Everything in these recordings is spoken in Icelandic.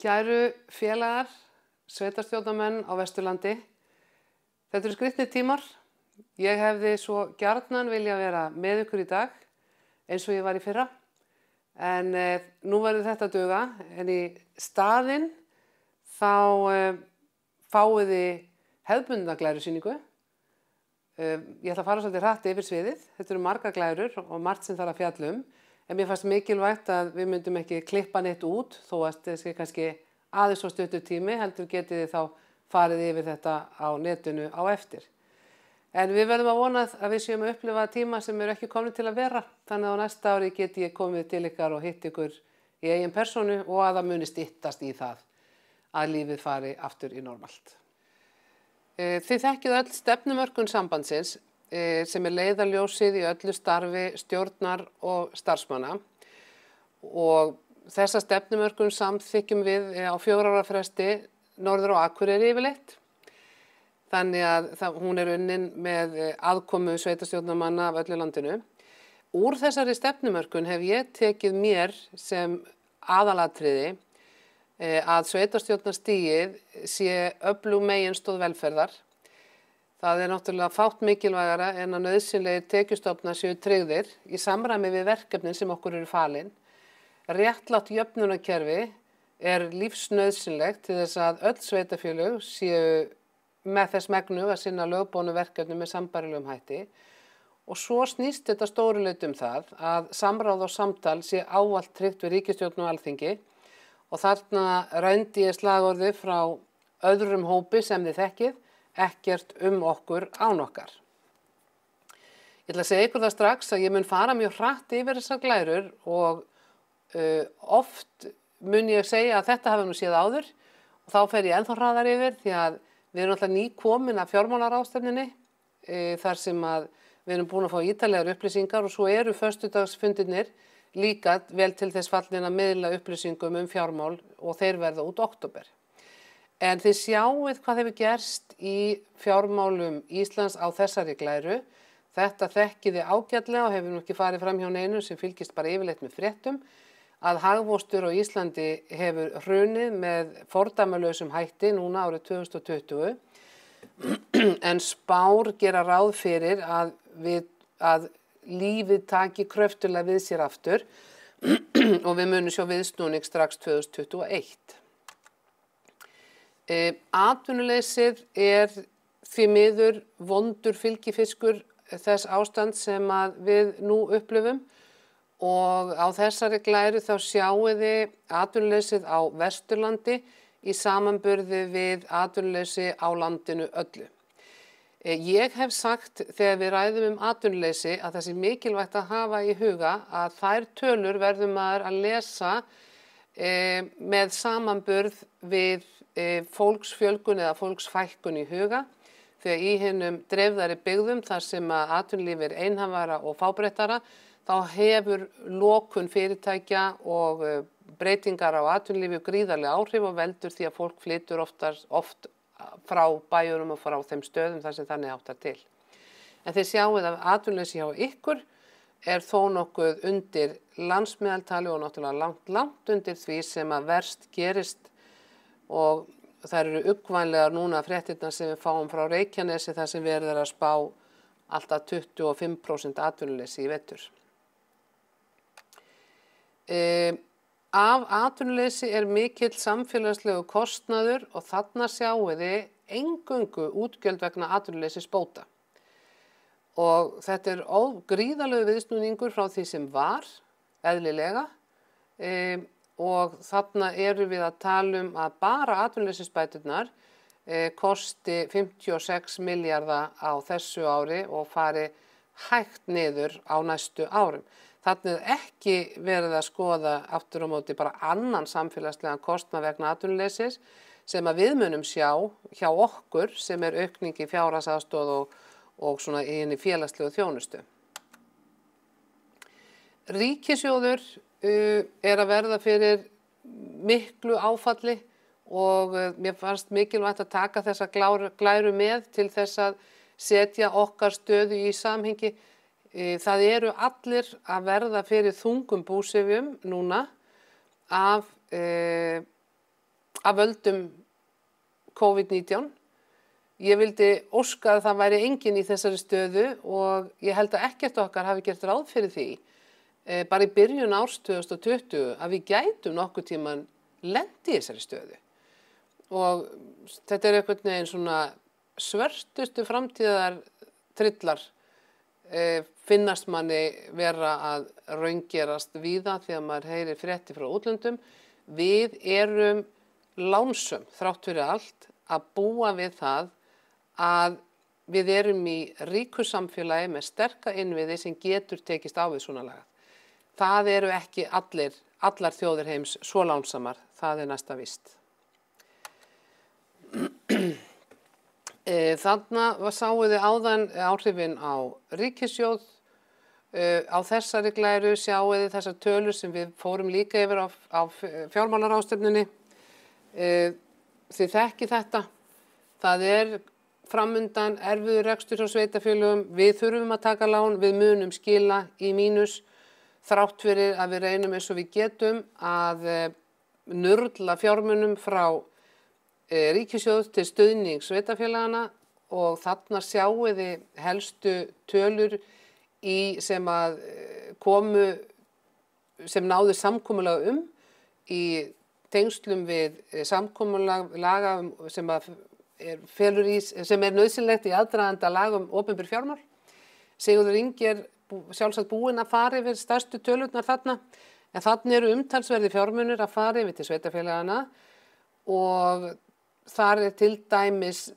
Kæru félagar, sveitarstjórnarmenn á Vesturlandi. Þetta eru skrýtnir tímar. Ég hefði svo gjarnan vilja vera með ykkur í dag, eins og ég var í fyrra. En nú verður þetta að duga, en í staðinn þá fáið þið hefðbundna glærusýningu. Ég ætla að fara svolítið hratt yfir sviðið. Þetta eru margar glærur og margt sem þarf að fjalla um. En mér fannst mikilvægt að við myndum ekki klippa neitt út, þó að þetta sé kannski aðeins svo stuttur tími, heldur getið þið þá farið yfir þetta á netinu á eftir. En við verðum að vona að við séum að upplifa tíma sem eru ekki komnir til að vera, þannig að á næsta ári geti ég komið til ykkar og hitt ykkur í eigin persónu og að það muni styttast í það að lífið fari aftur í normalt. Þið þekkið öll stefnumörkun sambandsins sem er leiðarljósið í öllu starfi stjórnar og starfsmanna og þessa stefnumörkun samþykkjum við á 4 ára fresti norður á Akureyri yfirleitt. Þannig að hún er unnin með aðkomu sveitarstjórnarmanna af öllu landinu. Úr þessari stefnumörkun hef ég tekið mér sem aðalatriði að sveitarstjórnarstigið sé öflug meginstoð velferðar. Það er náttúrulega fátt mikilvægara en að nauðsynlegir tekjustofnar séu tryggðir í samræmi við verkefnin sem okkur eru falin. Réttlátt jöfnunarkerfi er lífsnauðsynlegt til þess að öll sveitarfélög séu með þess megnu að sinna lögbónu verkefnum með sambærilegum hætti. Og svo snýst þetta stóru leyti um það að samráð og samtal sé ávallt tryggt við ríkisstjórn og Alþingi og þarna rændi ég slagorðið frá öðrum hópi sem þið þekkið, ekkert okkur án okkar. Ég ætla að segja ykkur það strax að ég mun fara mjög hratt yfir þessar glærur og oft mun ég segja að þetta hafi nú séð áður og þá fer ég ennþá hraðar yfir því að við erum alltaf nýkomin af fjármálaráðstefnunni þar sem að við erum búin að fá ítarlegar upplýsingar og svo eru föstudagsfundirnir líka vel til þess fallin að miðla upplýsingum fjármál og þeir verða út október. En þið sjáið hvað hefur gerst í fjármálum Íslands á þessari glæru. Þetta þekkið þið ágætlega og hefur nú ekki farið fram hjá neinu sem fylgist bara yfirleitt með fréttum að hagvöxtur á Íslandi hefur hrunið með fordæmalausum hætti núna árið 2020 en spár gera ráð fyrir að lífið taki kröftulega við sér aftur og við munum sjá viðsnúning strax 2021. Atvinnuleysið er því miður vondur fylgifiskur þess ástand sem að við nú upplifum og á þessari glæru þá sjáið þið atvinnuleysið á Vesturlandi í samanburði við atvinnuleysi á landinu öllu. Ég hef sagt þegar við ræðum atvinnuleysi að það sé mikilvægt að hafa í huga að þær tölur verðum maður að lesa með samanburð við fólksfjölgun eða fólksfækkun í huga þegar í hinum dreifðari byggðum þar sem að atvinnulíf er einhamvara og fábreyttara þá hefur lokun fyrirtækja og breytingar á atvinnulífi gríðarlega áhrif og veldur því að fólk flytur oft frá bæjunum og frá þeim stöðum þar sem þannig áttar til. En þið sjáið að atvinnuleysi hjá ykkur er þó nokkuð undir landsmeðaltali og náttúrulega langt undir því sem að verst gerist og það eru uggvænlegar núna fréttirnar sem við fáum frá Reykjanesi þar sem verið að spá alltaf 25% atvinnuleysi í vetur. Af atvinnuleysi er mikill samfélagslegu kostnaður og þarna sjáið þið eingöngu útgjöld vegna atvinnuleysisbóta. Og þetta er gríðarlegur viðsnúningur frá því sem var, eðlilega, og þarna erum við að tala að bara atvinnuleysisbæturnar kosti 56 milljarða á þessu ári og fari hægt niður á næstu árum. Þarna er ekki verið að skoða aftur á móti bara annan samfélagslegan kostnað vegna atvinnuleysis sem að við munum sjá hjá okkur sem er aukning í fjárhagsaðstoð og svona í hinni félagslegu þjónustu. Ríkissjóður er að verða fyrir miklu áfalli og mér fannst mikilvægt að taka þessa glæru með til þess að setja okkar stöðu í samhengi. Það eru allir að verða fyrir þungum búsifjum núna af af völdum COVID-19. Ég vildi óska að það væri enginn í þessari stöðu og ég held að ekkert okkar hafi gert ráð fyrir því, bara í byrjun árs 2020, að við gætum nokkuð tíman lent í þessari stöðu. Og þetta einhvern veginn svona svörtustu framtíðar trillar finnast manni vera að raungerast víða þegar maður heyrir fréttir frá útlöndum. Við erum lánsöm þrátt fyrir allt að búa við það að við erum í ríku samfélagi með sterka innviði sem getur tekist á við svona lagað. Það eru ekki allar þjóðir heims svo lánsamar, það er næsta víst. Þarna sáu þið áðan áhrifin á ríkissjóð. Á þessari glæru sjáu þið þessar tölur sem við fórum líka yfir á fjármálaráðstefnunni. Þið þekkið þetta. Það er framundan erfiður rekstur hjá sveitarfélögum. Við þurfum að taka lán, við munum skila í mínus þrátt fyrir að við reynum eins og við getum að nurla fjármunum frá ríkissjóð til stuðnings sveitarfélagana og þarna sjáu þið helstu tölur sem náðu samkomulag í tengslum við samkomulag laga sem er nauðsynlegt í aðdraganda laga opinber fjármál. Sigurður Ingi sjálfsagt búinn að fara yfir stærstu tölurnar þarna, en þarna eru umtalsverði fjármunir að fara yfir til sveitarfélagana og þar er til dæmis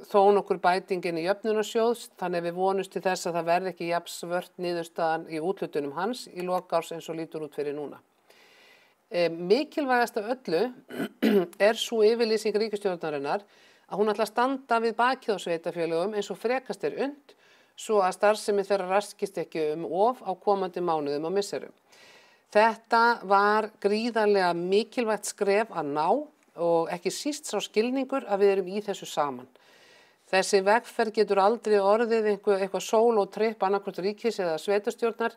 þó nokkur bætingin í jöfnunarsjóðs, þannig að við vonumst til þess að það verði ekki jafn svört niðurstaðan í úthlutunum hans í lok árs eins og lítur út fyrir núna. Mikilvægast af öllu er sú yfirlýsing ríkisstjórnarinnar að hún ætlar að standa við bakið á sveitarfélögum eins og frekast er unnt svo að starfsemi þeirra raskist ekki of á komandi mánuðum og misserum. Þetta var gríðarlega mikilvægt skref að ná og ekki síst sá skilningur að við erum í þessu saman. Þessi vegferð getur aldrei orðið eitthvað sóló tripp annarkvort ríkis eða sveitarstjórnar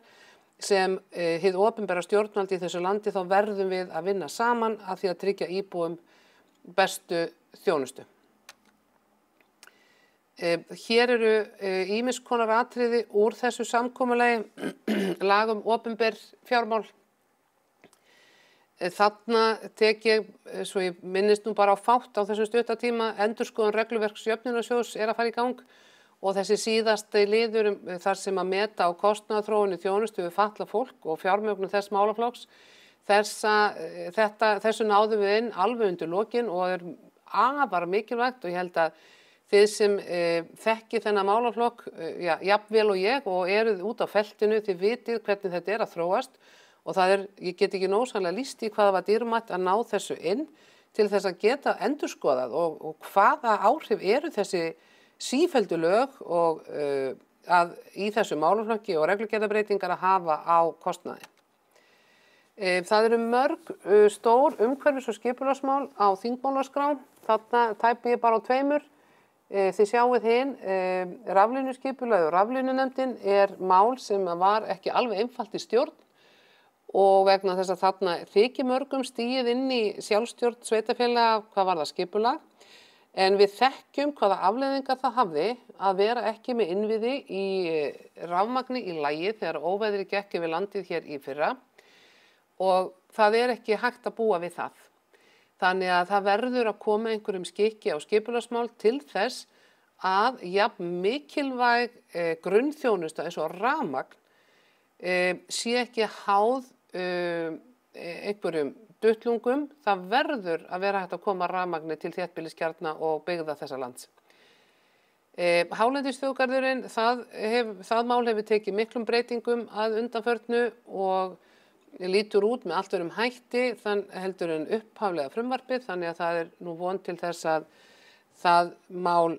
sem hið opinbera stjórnvald í þessu landi, þá verðum við að vinna saman að því að tryggja íbúum bestu þjónustu. Hér eru ýmiss konar atriði úr þessu samkomulagi, lag opinber fjármál. Þarna tek ég, svo ég minnist nú bara á fátt á þessum stuttatíma, endurskoðun regluverks jöfnunarsjóðs er að fara í gang og þessi síðasti liður þar sem að meta á kostnaðarþróun í þjónustu við fatlað fólk og fjármögnun þess málaflokks. Þessu náðum við inn alveg undir lokin og er afar mikilvægt og ég held að þið sem þekki þennan málaflokk, jafnvel og ég og eruð út á feltinu, þið vitið hvernig þetta er að þróast. Og ég get ekki nógsamlega lýst í hvað það var dýrmætt að ná þessu inn til þess að geta endurskoðað og hvaða áhrif eru þessi sífelldu lög og í þessu málaflokki og reglugerðarbreytingar að hafa á kostnaði. Það eru mörg stór umhverfis- og skipulagsmál á þingmálaskrá. Þarna tæpi ég bara á tveimur. Þið sjáið hinn, raflínuskipulag og raflínunefndin er mál sem var ekki alveg einfalt í stjórn. Og vegna þess að þarna þykir mörgum stigið inn í sjálfstjórn sveitarfélaga hvað var það skipulag. En við þekkjum hvaða afleiðingar það hafði að vera ekki með innviði í rafmagni í lagi þegar óveðri gekk yfir landið hér í fyrra. Og það er ekki hægt að búa við það. Þannig að það verður að koma einhverjum skikki á skipulagsmál til þess að jafn mikilvæg grunnþjónusta eins og rafmagn sé ekki háð einhverjum duttlungum. Það verður að vera hægt að koma rafmagni til þéttbýliskjarna og byggða þessa lands. Hálendisþjóðgarðurinn, það mál hefur tekið miklum breytingum að undanförnu og lítur út með allt öðrum hætti heldur en upphaflega frumvarpið, þannig að það er nú von til þess að það mál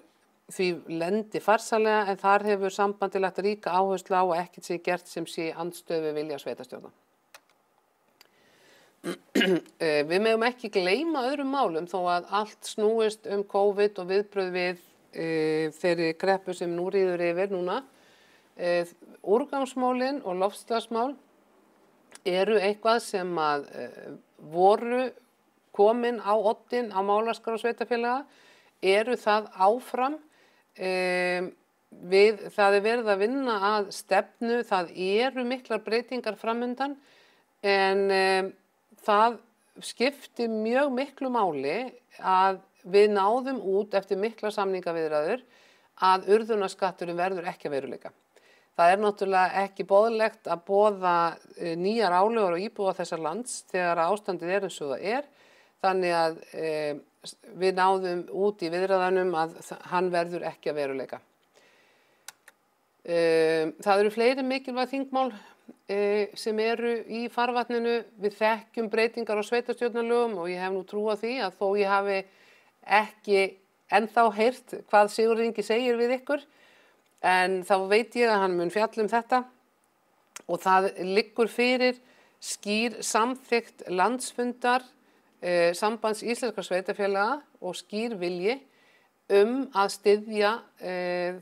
því lendi farsælega, en þar hefur sambandið lagt ríka áherslu á og ekkert sé gert sem sé í andstöðu við vilja sveitarstjórna. Við megum ekki gleyma öðrum málum þó að allt snúist COVID og viðbrögð við þeirri kreppu sem nú ríður yfir núna. Úrgangsmálin og loftslagsmál eru eitthvað sem að komin á oddinn á málaskrá sveitarfélaga eru það áfram. Það er verið að vinna að stefnu, það eru miklar breytingar framundan en það skiptir mjög miklu máli að við náðum út eftir miklar samningaviðræður að urðunarskatturinn verður ekki að veruleika. Það er náttúrulega ekki boðlegt að boða nýjar álögur og íbúa þessa lands þegar ástandið er eins og það er. Þannig að við náðum út í viðræðunum að hann verður ekki að veruleika. Það eru fleiri mikilvæg þingmál sem eru í farvatninu. Við þekkjum breytingar á sveitarstjórnarlögum og ég hef nú trú á því að þó ég hafi ekki ennþá heyrt hvað Sigurður Ingi segir við ykkur, en þá veit ég að hann mun fjalla um þetta og það liggur fyrir skýr samþykkt landsfundar Sambands íslenskra sveitarfélaga og skýr vilji að styðja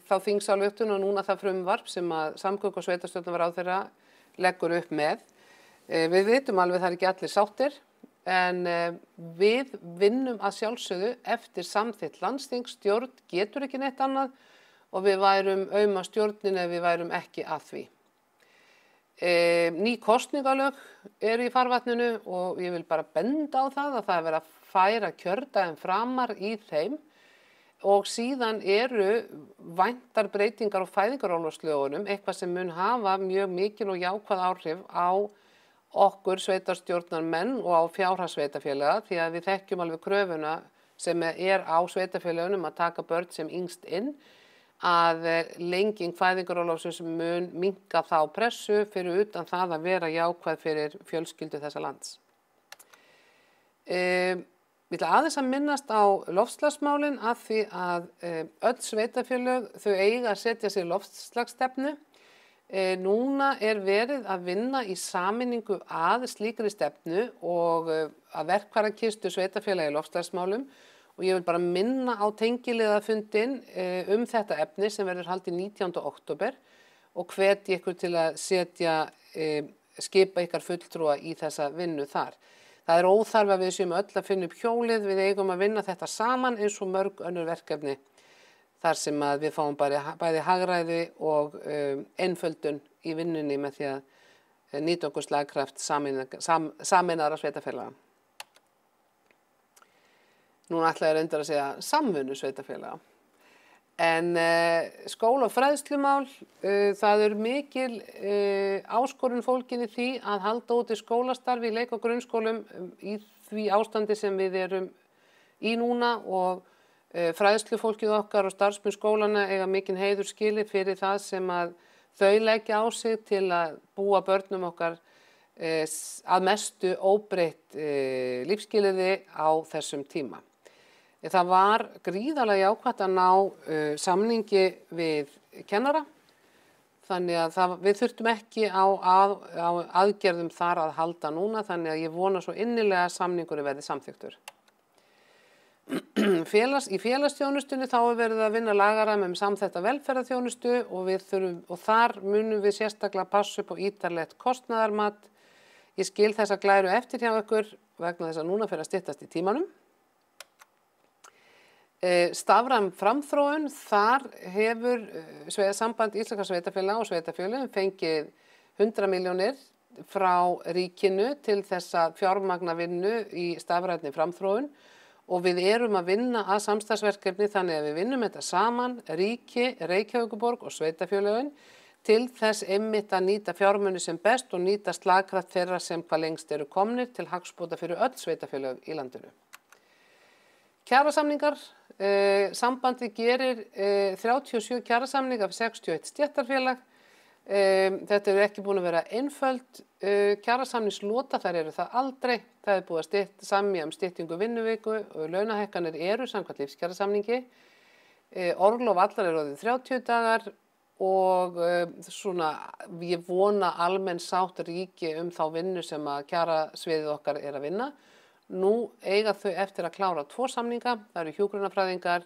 þá þingsályktun og núna það frumvarp sem að samgöngu- og sveitarstjórnarráðherra leggur upp með. Við vitum alveg það er ekki allir sáttir en við vinnum að sjálfsögðu eftir samþykkt landsþing. Stjórn getur ekki neitt annað og við værum auma stjórnin ef við værum ekki að því. Ný kosningalög eru í farvatninu og ég vil bara benda á það að það er verið að færa kjördaginn framar í þeim og síðan eru væntar breytingar á fæðingarorlofslögunum, eitthvað sem mun hafa mjög mikil og jákvæð áhrif á okkur sveitarstjórnarmenn og á fjárhagssveitarfélaga því að við þekkjum alveg kröfuna sem er á sveitarfélagunum að taka börn sem yngst inn, að lenging fæðingarorlofsins mun minnka þá pressu fyrir utan það að vera jákvæð fyrir fjölskyldu þessa lands. Ég ætla aðeins að minnast á loftslagsmálin af því að öll sveitarfélög þau eiga að setja sér loftslagsstefnu. Núna er verið að vinna í sameiningu að slíkri stefnu og að verkfærakistu sveitarfélaga í loftslagsmálum og ég vil bara minna á tengiliðafundinn þetta efni sem verður haldið 19. október og hvetja ykkur til að skipa ykkar fulltrúa í þessa vinnu þar. Það er óþarfi að við séum öll að finna upp hjólið, við eigum að vinna þetta saman eins og mörg önnur verkefni þar sem að við fáum bæði hagræði og einföldun í vinnunni með því að nýta okkur slagkraft sameinaðra sveitarfélaga. Núna ætla ég reyndar að segja samvinnu sveitarfélaga. En skóla- og fræðslumál, það er mikil áskorun fólkin í því að halda úti skólastarfi í leik- og grunnskólum í því ástandi sem við erum í núna og fræðslufólkið okkar og starfsmenn skólana eiga mikinn heiður skilið fyrir það sem að þau leggja á sig til að búa börnum okkar að mestu óbreytt lífsskilyrði á þessum tíma. Það var gríðarlega jákvætt að ná samningi við kennara, þannig að við þurftum ekki á aðgerðum þar að halda núna, þannig að ég vona svo innilega að samningurinn verði samþykktur. Í félagsþjónustunni þá er verið að vinna lagaramma samþætta velferðarþjónustu og þar munum við sérstaklega passa upp á ítarlegt kostnaðarmat. Ég skil þessa glæru eftir hjá ykkur vegna þess að núna fer að styttast í tímanum. Stafræn framþróun, þar hefur Samband íslenskra sveitarfélaga og sveitarfélögum fengið 100 milljónir frá ríkinu til þess að fjármagna vinnu í stafrænni framþróun og við erum að vinna að samstarfsverkefni þannig að við vinnum þetta saman, ríki, Reykjavíkurborg og sveitarfélögin til þess einmitt að nýta fjármuni sem best og nýta slagkraft þeirra sem hvað lengst eru komnir til hagsbóta fyrir öll sveitarfélög í landinu. Kjarasamningar, sambandið gerir 37 kjarasamninga fyrir 61 stéttarfélag. Þetta er ekki búin að vera einföld kjarasamningslota, þær eru það aldrei. Það er búið að semja styttingu vinnuviku og launahækkanir eru samkvæmt lífskjarasamningi. Orlof allar eru orðið 30 dagar og ég vona almenn sátt ríki þá vinnu sem að kjarasviðið okkar er að vinna. Nú eiga þau eftir að klára 2 samninga, það eru hjúkrunarfræðingar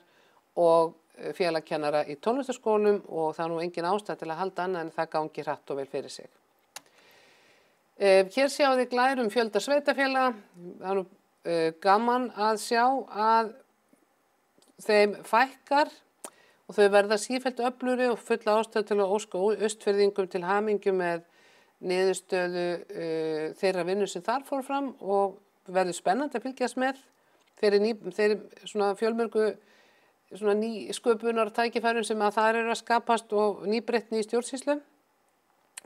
og félagskennara í tónlistarskólum og það er nú engin ástæða til að halda annað en það gangi hratt og vel fyrir sig. Hér sjáum við glærum fjölda sveitarfélaga, það er nú gaman að sjá að þeim fækkar og þau verða sífellt öflugri og fulla ástæðu til að óska Austfirðingum til hamingju með niðurstöðu þeirra vinnu sem þar fór fram og verður spennandi að fylgjast með þeirri svona fjölmörgu svona nýsköpunar tækifærum sem að þar eru að skapast og nýbreytni í stjórnsýslu.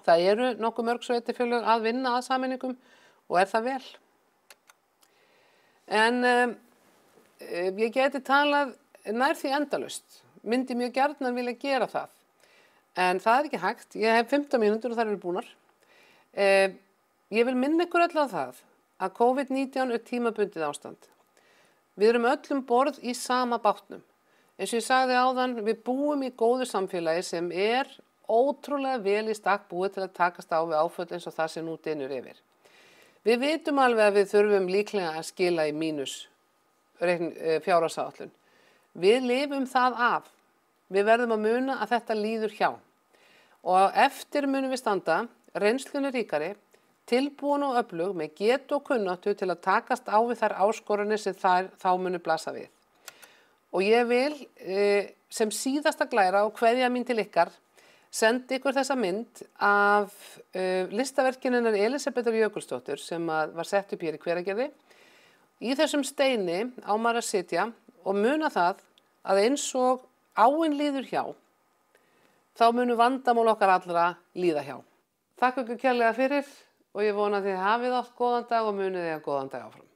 Það eru nokkuð mörg sveitarfélög að vinna að sameiningum og er það vel. En ég geti talað nær því endalaust, myndi mjög gjarnan vilja gera það, en það er ekki hægt, ég hef 15 mínútur og þær eru búnar. Ég vil minna ykkur öll á það að COVID-19 er tímabundið ástand. Við erum öllum borð í sama bátnum. Eins og ég sagði áðan, við búum í góðu samfélagi sem er ótrúlega vel í stakk búið til að takast á við áföll eins og það sem nú dynur yfir. Við vitum alveg að við þurfum líklega að skila í mínus fjárhagsáætlun. Við lifum það af. Við verðum að muna að þetta líður hjá. Og eftir munum við standa, reynslunni ríkari, tilbúin og öflug með getu og kunnáttu til að takast á við þær áskoranir sem þá munu blasa við. Og ég vil sem síðasta glæra og kveðja mín til ykkar sendi ykkur þessa mynd af listaverkinu hennar Elísabetar Jökulsdóttur sem var sett upp hér í Hveragerði. Í þessum steini á maður að sitja og muna það að eins og áin líður hjá, þá munu vandamál okkar allra líða hjá. Þakka ykkur kærlega fyrir og ég vona að þið hafið átt góðan dag og munið þið að góðan dag áfram.